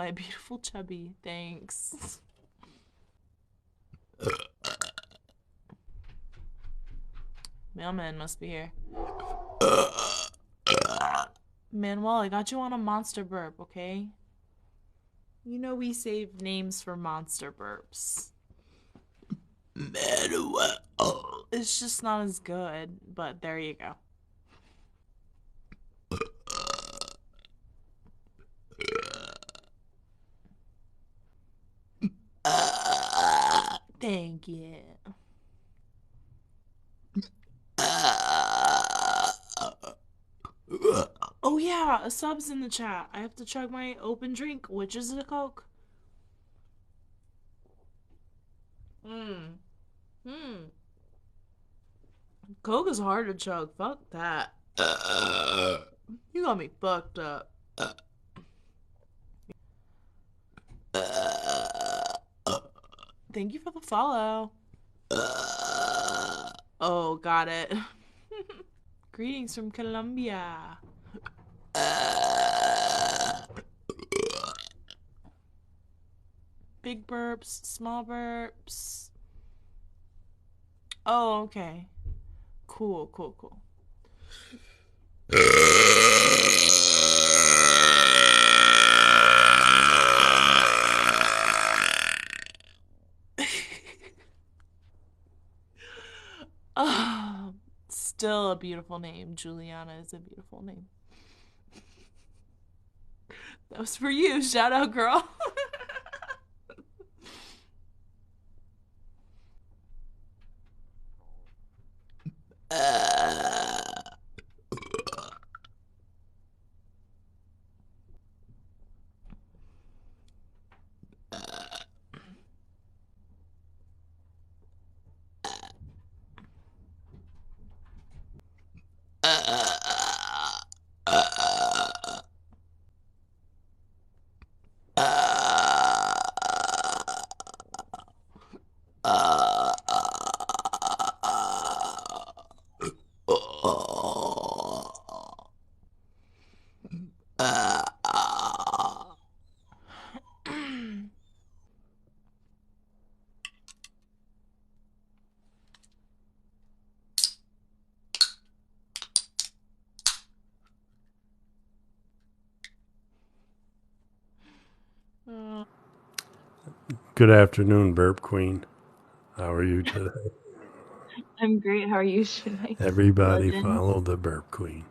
my beautiful chubby. Thanks. Mailman must be here. Manuel, I got you on a monster burp, okay? You know we save names for monster burps. Manuel. It's just not as good, but there you go. Thank you. Oh yeah, a sub's in the chat. I have to chug my open drink, which is a Coke. Hmm. Coke is hard to chug. Fuck that. You got me fucked up. Thank you for the follow. Oh, got it. Greetings from Colombia. Big burps, small burps. Oh, okay. Cool, cool, cool. Oh, still a beautiful name. Juliana is a beautiful name. That was for you. Shout out, girl. Good afternoon, Burp Queen. How are you today? I'm great. How are you, Shunai? Everybody Legend. follow the Burp Queen.